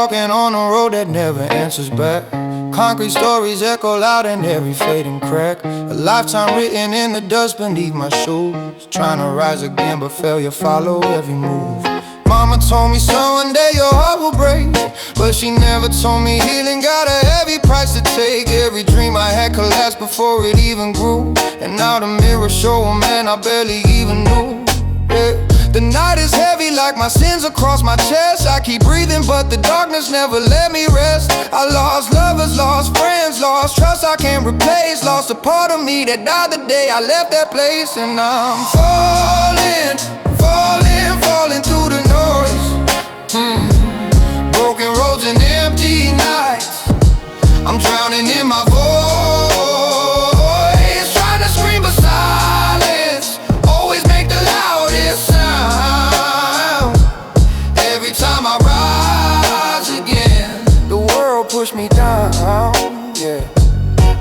walking on a road that never answers back. Concrete stories echo loud in every fading crack. A lifetime written in the dust beneath my shoes. Trying to rise again but failure follow every move. Mama told me, son, one day your heart will break, but she never told me healing got a heavy price to take. Every dream I had collapsed before it even grew, and now the mirror show a man I barely even knew. Yeah. The night is heavy like my sins across my chest. I keep breathing but the darkness never let me rest. I lost lovers, lost friends, lost trust I can't replace. Lost a part of me that died the day I left that place. And I'm falling, falling, falling through the noise. Broken roads and empty nights. I'm drowning in my voice, trying to scream but silence always make the loudest sound. Every time I rise again, the world pushed me down, yeah.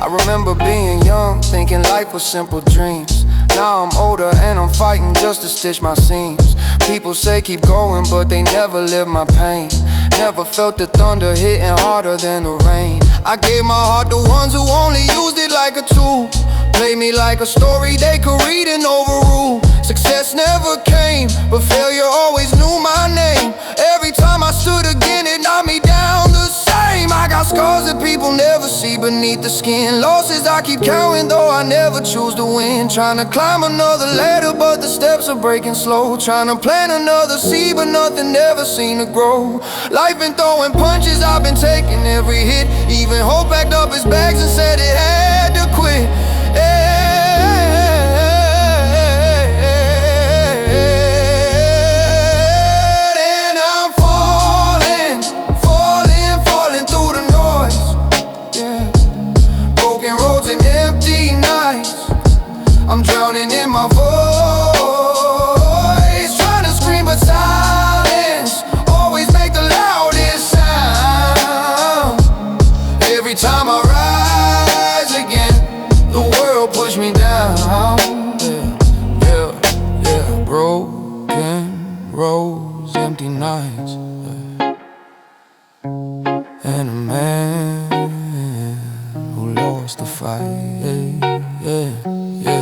I remember being young, thinking life was simple dreams. Now I'm older and I'm fighting just to stitch my seams. People say keep going but they never live my pain. Never felt the thunder hitting harder than the rain. I gave my heart to ones who only used it like a tool. Played me like a story they could read and overrule. Success never came, but failure always knew my name. Every time I stood again, it knocked me down the same. I got scars that people never see beneath the skin. Losses I keep counting, though I never choose to win. Trying to climb another ladder, but the steps are breaking slow. Trying to plant another seed, but nothing ever seemed to grow. Life been throwing punches, I've been taking every hit. Even hope packed up his bags and said it had to quit. And I'm falling, falling, falling through the noise, yeah. Broken roads and empty nights. I'm drowning in my voice, trying to scream but silence always make the loudest sound. Every time I rise again, the world pushed me down, yeah, yeah, yeah. Broken roads, empty nights, yeah. And a man who lost the fight, yeah, yeah, yeah.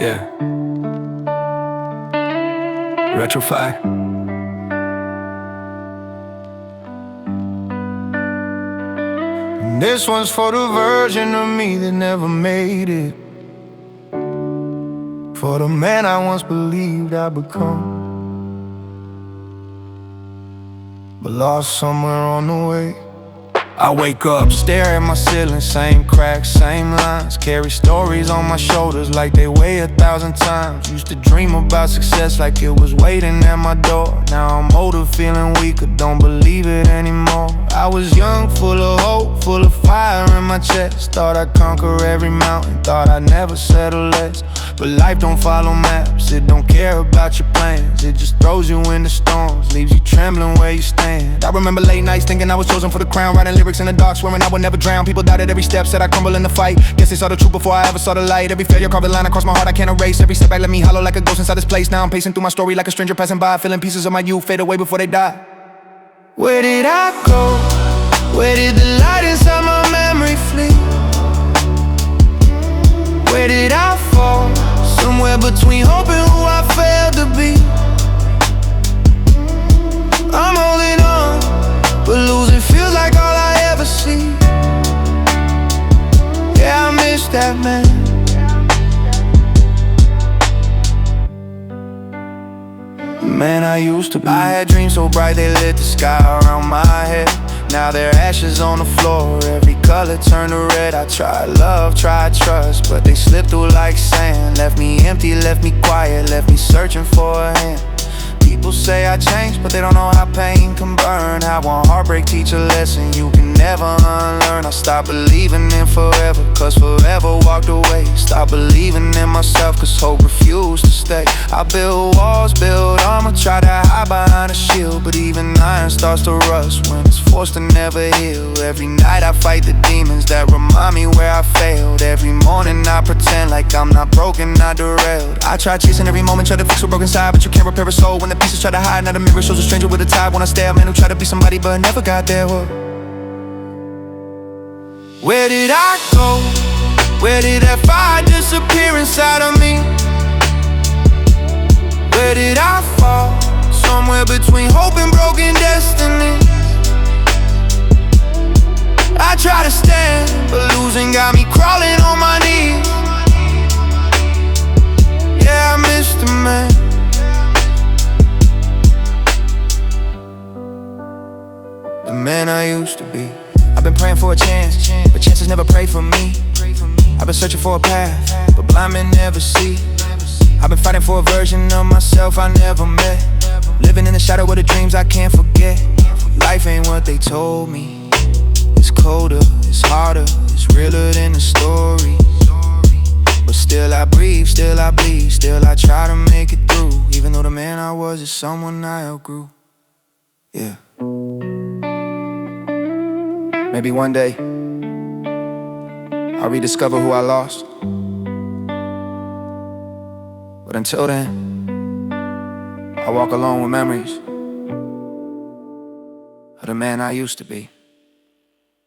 Yeah. Retrofy. This one's for the version of me that never made it, for the man I once believed I'd become, but lost somewhere on the way. I wake up, stare at my ceiling, same cracks, same lines. Carry stories on my shoulders like they weigh 1,000 times. Used to dream about success like it was waiting at my door. Now I'm older, feeling weaker, don't believe it anymore. I was young, full of hope, full of fire in my chest. Thought I'd conquer every mountain, thought I'd never settle less. But life don't follow maps, it don't care about your plans. It just throws you in the storms, leaves you trembling where you stand. I remember late nights thinking I was chosen for the crown, writing lyrics in the dark, swearing I would never drown. People doubted every step, said I'd crumble in the fight. Guess they saw the truth before I ever saw the light. Every failure carved a line across my heart I can't erase. Every step back left me hollow like a ghost inside this place. Now I'm pacing through my story like a stranger passing by, feeling pieces of my youth fade away before they die. Where did I go? Where did the light inside my memory flee? Where did I fall? Somewhere between hope and who I failed to be. I'm holding on, but losing feels like all I ever see. Yeah, I miss that man. Man, I used to be. I had dreams so bright they lit the sky around my head. Now they're ashes on the floor, every color turned to red. I tried love, tried trust, but they slipped through like sand. Left me empty, left me quiet, left me searching for a hand. People people say I changed, but they don't know how pain can burn. How one heartbreak teach a lesson you can never unlearn. I stopped believing in forever, cause forever walked away. Stopped believing in myself, cause hope refused to stay. I build walls, build armor, try to hide behind a shield, but even iron starts to rust when it's forced to never heal. Every night I fight the demons that remind me where I failed. Every morning I pretend like I'm not broken, not derailed. I try chasing every moment, try to fix a broken side, but you can't repair a soul when the pieces try to hide. Now the mirror shows a stranger with a tie. When I stare, a man who tried to be somebody but never got there. Where did I go? Where did that fire disappear inside of me? Where did I fall? Somewhere between hope and broken destiny. I try to stand, but losing got me crawling on my knees. Yeah, I miss the man. The man I used to be. I've been praying for a chance, but chances never pray for me. I've been searching for a path, but blind men never see. I've been fighting for a version of myself I never met. Living in the shadow of the dreams I can't forget. Life ain't what they told me. It's colder, it's harder, it's realer than the story. But still I breathe, still I bleed, still I try to make it through. Even though the man I was is someone I outgrew. Yeah. Maybe one day I'll rediscover who I lost. But until then, I walk alone with memories of the man I used to be.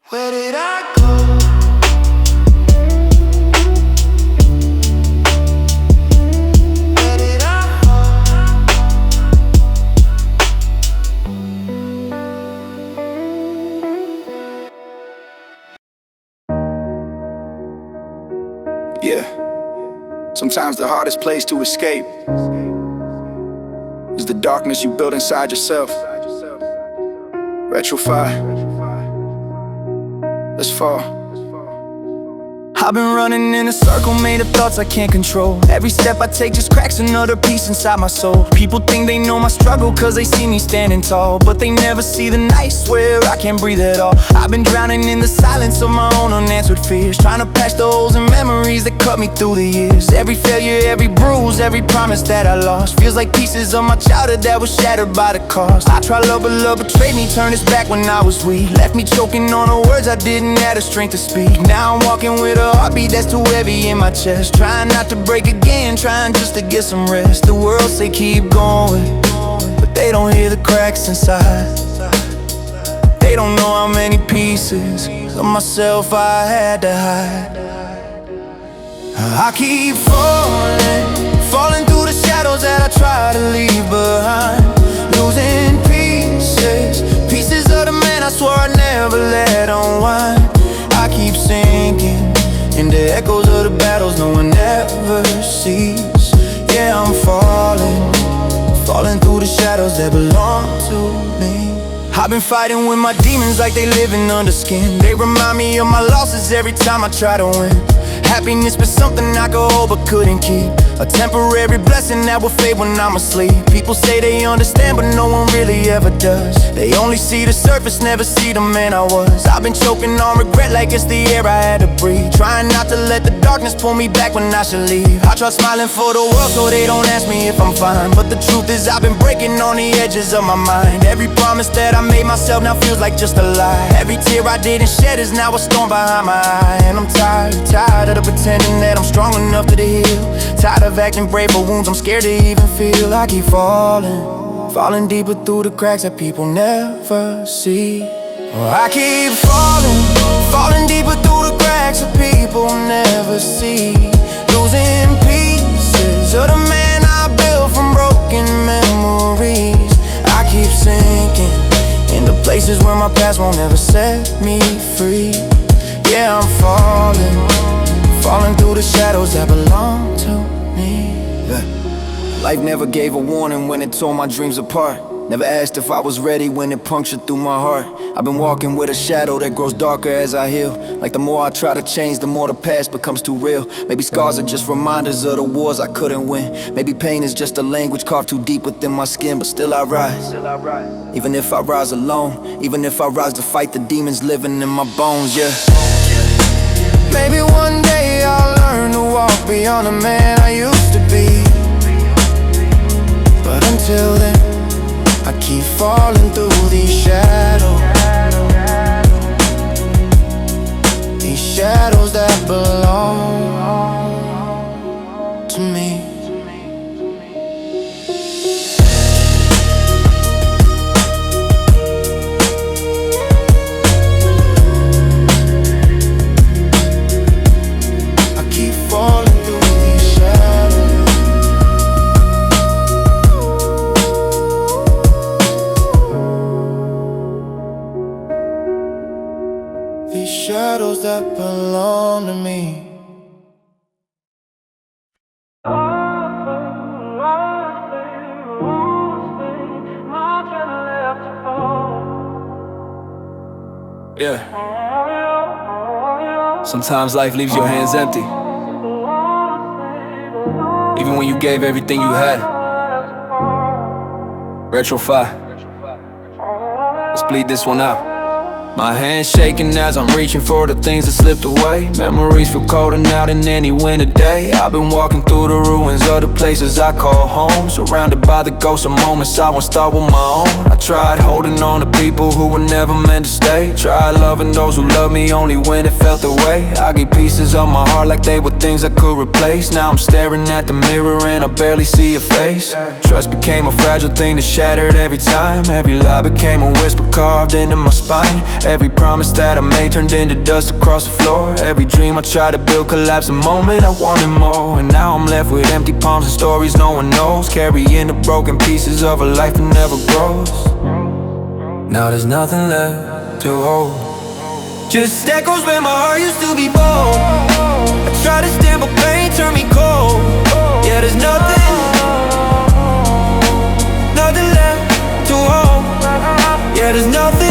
Where did I go? Yeah. Sometimes the hardest place to escape is the darkness you build inside yourself. Retrofy. Let's fall. I've been running in a circle made of thoughts I can't control. Every step I take just cracks another piece inside my soul. People think they know my struggle cause they see me standing tall, but they never see the nights where I can't breathe at all. I've been drowning in the silence of my own unanswered fears, trying to patch the holes in memories that cut me through the years. Every failure, every bruise, every promise that I lost feels like pieces of my childhood that was shattered by the cost. I tried love but love betrayed me, turned its back when I was weak, left me choking on the words I didn't have the strength to speak. Now I'm walking with a heartbeat that's too heavy in my chest, trying not to break again, trying just to get some rest. The world say keep going, but they don't hear the cracks inside. They don't know how many pieces of myself I had to hide. I keep falling through the shadows that I try to leave behind, losing pieces of the man I swore I'd never let unwind. I keep sinking into echoes of the battles no one ever sees. Yeah, I'm falling through the shadows that belong to me. I've been fighting with my demons like they living under skin. They remind me of my losses every time I try to win. Happiness was something I could hold but couldn't keep, a temporary blessing that will fade when I'm asleep. People say they understand but no one really ever does. They only see the surface, never see the man I was. I've been choking on regret like it's the air I had to breathe, trying not to let the darkness pull me back when I should leave. I try smiling for the world so they don't ask me if I'm fine, but the truth is I've been breaking on the edges of my mind. Every promise that I made myself now feels like just a lie. Every tear I didn't shed is now a storm behind my eye. And I'm tired of pretending that I'm strong enough to heal, tired of acting brave for wounds I'm scared to even feel. I keep falling deeper through the cracks that people never see. I keep falling deeper through the cracks that people never see, losing pieces of the man I built from broken memories. I keep sinking into places where my past won't ever set me free. Yeah, I'm falling through the shadows that belong to me. Yeah. Life never gave a warning when it tore my dreams apart. Never asked if I was ready when it punctured through my heart. I've been walking with a shadow that grows darker as I heal. Like the more I try to change, the more the past becomes too real. Maybe scars are just reminders of the wars I couldn't win. Maybe pain is just a language carved too deep within my skin. But still I rise, even if I rise alone. Even if I rise to fight the demons living in my bones, yeah. Maybe one day I'll learn to walk beyond the man I used to be. But until then, I keep falling through these shadows. These shadows that belong to me. Shadows that belong to me. Yeah. Sometimes life leaves your hands empty, even when you gave everything you had. Retrofy. Let's bleed this one out. My hands shaking as I'm reaching for the things that slipped away. Memories feel colder now than any winter day. I've been walking through the ruins of the places I call home, surrounded by the ghosts of moments I once thought were my own. I tried holding on to people who were never meant to stay. Tried loving those who loved me only when it felt the way. I gave pieces of my heart like they were things I could replace. Now I'm staring at the mirror and I barely see a face. Trust became a fragile thing that shattered every time. Every lie became a whisper carved into my spine. Every promise that I made turned into dust across the floor. Every dream I tried to build collapsed the moment I wanted more. And now I'm left with empty palms and stories no one knows, carrying the broken pieces of a life that never grows. Now there's nothing left to hold, just echoes where my heart used to be bold. I try to stand but pain turned me cold. Yeah, there's nothing left to hold. Yeah, there's nothing.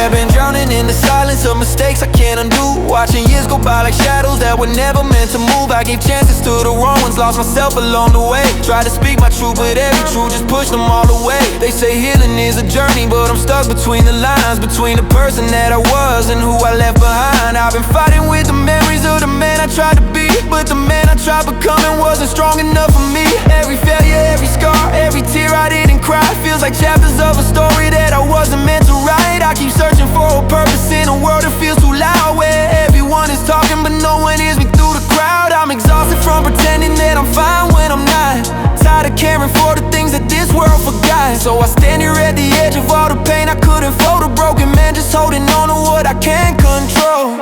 I've been drowning in the silence of mistakes I can't undo. Watching years go by like shadows that were never meant to move. I gave chances to the wrong ones, lost myself along the way. Tried to speak my truth, but every truth just pushed them all away. They say healing is a journey, but I'm stuck between the lines, between the person that I was and who I left behind. I've been fighting with the memories of the man I tried to be, but the man I tried becoming wasn't strong enough for me. Every failure, every scar, every tear I didn't cry feels like chapters of a story that I wasn't meant to write. I keep searching for a purpose in a world that feels too loud, where everyone is talking but no one hears me through the crowd. I'm exhausted from pretending that I'm fine when I'm not. Tired of caring for the things that this world forgot. So I stand here at the edge of all the pain I couldn't float. A broken man just holding on to what I can't control.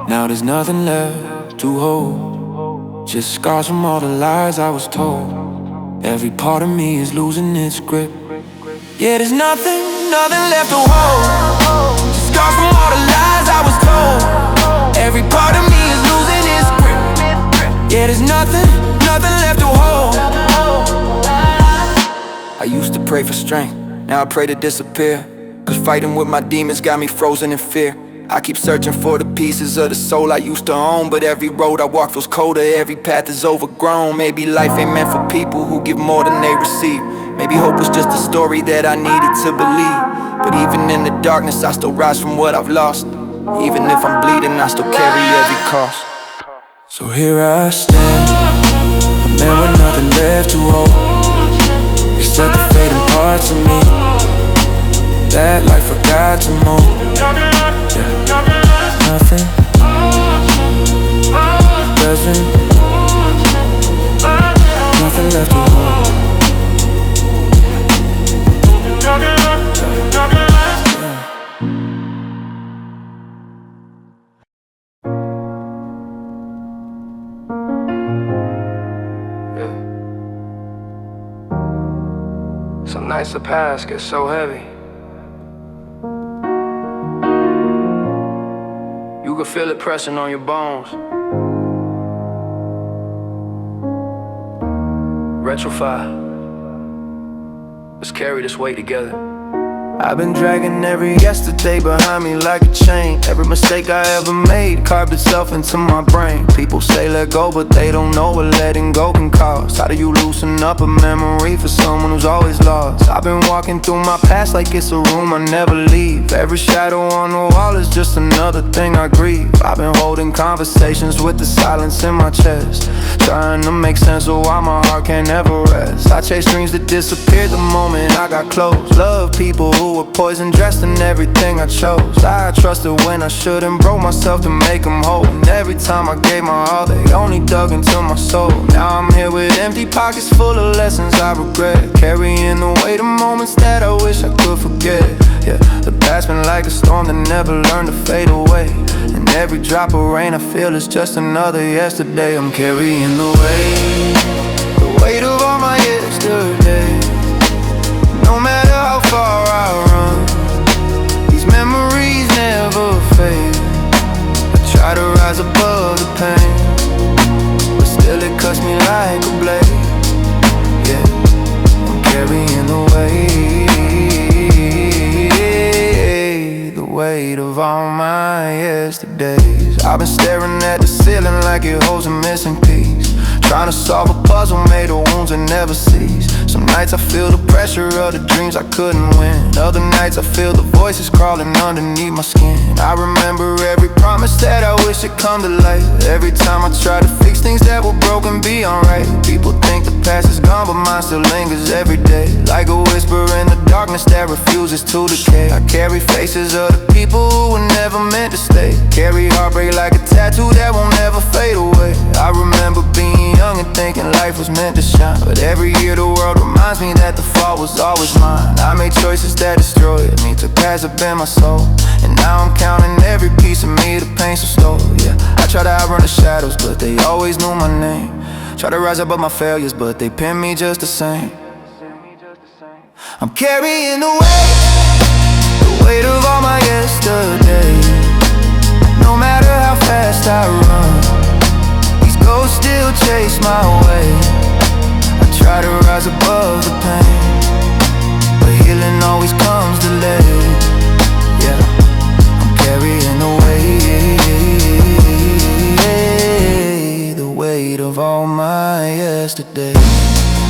Now there's nothing left to hold, just scars from all the lies I was told. Every part of me is losing its grip. Yeah, there's nothing left to hold, just scars from all the lies I was told. Every part of me is losing its grip. Yeah, there's nothing left to hold. I used to pray for strength, now I pray to disappear. Cause fighting with my demons got me frozen in fear. I keep searching for the pieces of the soul I used to own, but every road I walk feels colder, every path is overgrown. Maybe life ain't meant for people who give more than they receive. Maybe hope was just a story that I needed to believe. But even in the darkness I still rise from what I've lost. Even if I'm bleeding I still carry every cost. So here I stand, a man with nothing left to hold, except the fading parts of me that life forgot to mold. Yeah. Nothing doesn't, nothing left to hold. Some nights the past get so heavy. You can feel it pressing on your bones. Retrofy. Let's carry this weight together. I've been dragging every yesterday behind me like a chain. Every mistake I ever made carved itself into my brain. People say let go, but they don't know what letting go can cost. How do you loosen up a memory for someone who's always lost? I've been walking through my past like it's a room I never leave. Every shadow on the wall is just another thing I grieve. I've been holding conversations with the silence in my chest, trying to make sense of why my heart can't ever rest. I chase dreams that disappeared the moment I got close. Love people who were poison dressed in everything I chose. I trusted when I shouldn't, broke myself to make them whole. And every time I gave my all, they only dug into my soul. Now I'm here with empty pockets full of lessons I regret, carrying the weight of moments that I wish I could forget. Yeah, the past been like a storm that never learned to fade away. And every drop of rain I feel is just another yesterday. I'm carrying the weight of all my yesterdays. No matter how far I run, these memories never fade. I try to rise above the pain, but still it cuts me like a blade. Yeah, I'm carrying the weight of all my yesterdays. I've been staring at the ceiling like it holds a missing piece, trying to solve a puzzle made of wounds that never cease. Some nights I feel the pressure of the dreams I couldn't win. Other nights I feel the voices crawling underneath my skin. I remember every promise that I wish had come to life. Every time I try to fix things that were broken, be alright. People think the past is gone, but mine still lingers every day, like a whisper in the darkness that refuses to decay. I carry faces of the people who were never meant to stay, carry heartbreak like a tattoo that won't ever fade away. I remember being young and thinking life was meant to shine, but every year the world reminds me that the fault was always mine. I made choices that destroyed me, took paths that bent my soul, and now I'm counting every piece of me the pain so stole. Yeah, I try to outrun the shadows, but they always knew my name. Try to rise above my failures, but they pin me just the same. I'm carrying the weight of all my yesterdays. No matter how fast I run, these ghosts still chase my way. I try to rise above the pain, but healing always comes delayed. Yeah, I'm carrying the weight of all my yesterdays.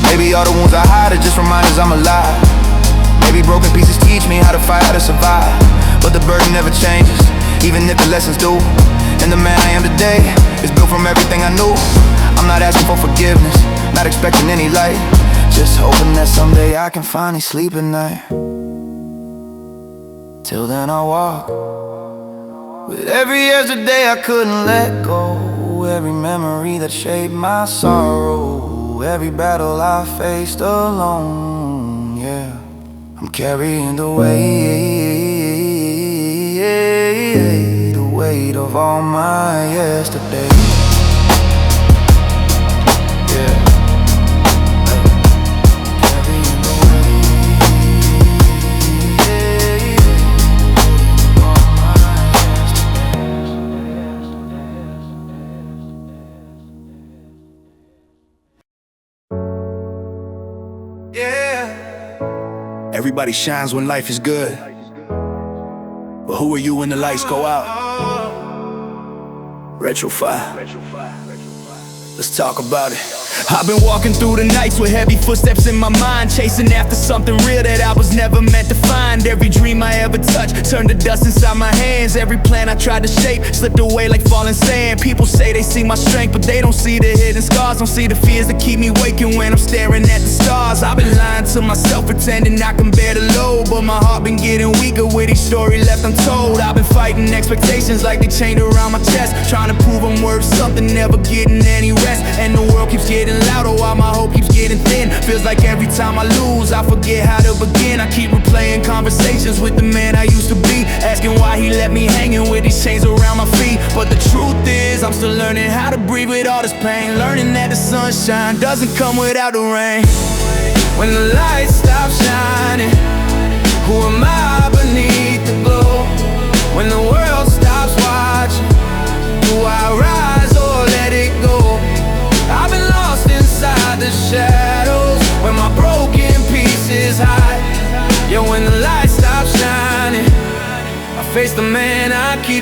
Maybe all the wounds I hide are just reminders I'm alive. Maybe broken pieces teach me how to fight, how to survive. But the burden never changes, even if the lessons do. And the man I am today is built from everything I knew. I'm not asking for forgiveness, not expecting any light, just hoping that someday I can finally sleep at night. Till then I walk with every yesterday I couldn't let go, every memory that shaped my sorrow, every battle I faced alone. Yeah, I'm carrying the weight of all my yesterdays. Everybody shines when life is good, but who are you when the lights go out? Retrofy. Let's talk about it. I've been walking through the nights with heavy footsteps in my mind, chasing after something real that I was never meant to find. Every dream I ever touched turned to dust inside my hands. Every plan I tried to shape slipped away like falling sand. People say they see my strength, but they don't see the hidden scars. Don't see the fears that keep me waking when I'm staring at the stars. I've been lying to myself, pretending I can bear the load, but my heart been getting weaker with each story left untold. I've been fighting expectations like they chained around my chest, trying to prove I'm worth something, never getting any rest. And the world keeps getting louder while my hope keeps getting thin. Feels like every time I lose, I forget how to begin. I keep replaying conversations with the man I used to be, asking why he left me hanging with these chains around my feet. But the truth is, I'm still learning how to breathe with all this pain, learning that the sunshine doesn't come without the rain. When the lights stop shining, who am I beneath the glow? When the world stops watching, do I rise or let it go? I've been lost inside the shadows, where my broken pieces hide.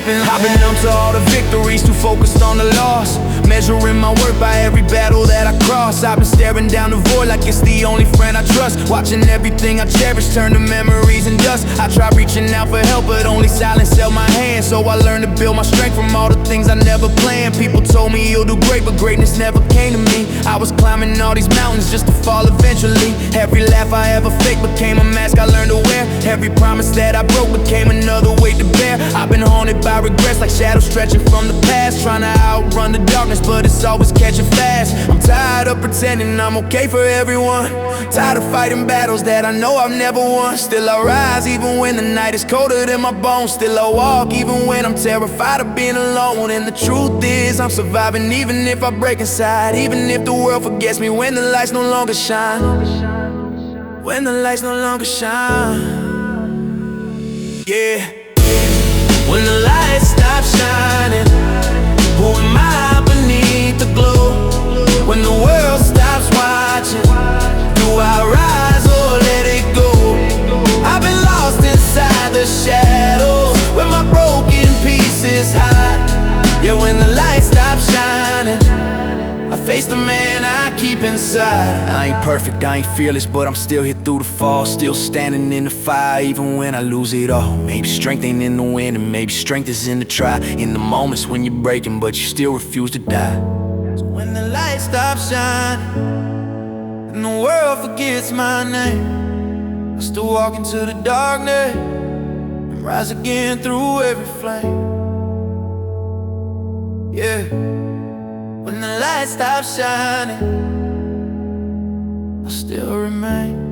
keeping. I've been numb to all the victories, too focused on the loss. Measuring my worth by every battle that I cross. I've been staring down the void like it's the only friend I trust. Watching everything I cherish turn to memories and dust. I tried reaching out for help, but only silence held my hand. So I learned to build my strength from all the things I never planned. People told me you'll do great, but greatness never came to me. I was climbing all these mountains just to fall eventually. Every laugh I ever faked became a mask I learned to wear. Every promise that I broke became another weight to bear. I've been haunted by regrets like shadows stretching from the past. Trying to outrun the darkness, but it's always catching fast. I'm tired of pretending I'm okay for everyone. Tired of fighting battles that I know I've never won. Still I rise even when the night is colder than my bones. Still I walk even when I'm terrified of being alone. And the truth is I'm surviving even if I break inside. Even if the world forgets me when the lights no longer shine. When the lights no longer shine. Yeah. When the lights stop shining, who am I beneath the glow? When the world stops watching, do I rise or let it go? I've been lost inside the shadows where my broken pieces hide. Yeah, when the lights stop shining, I face the man I keep inside. I ain't perfect, I ain't fearless, but I'm still here through the fall. Still standing in the fire even when I lose it all. Maybe strength ain't in the win, and maybe strength is in the try. In the moments when you're breaking, but you still refuse to die. So when the light stops shining and the world forgets my name, I still walk into the darkness and rise again through every flame. Yeah. When the light stops shining, I still remain.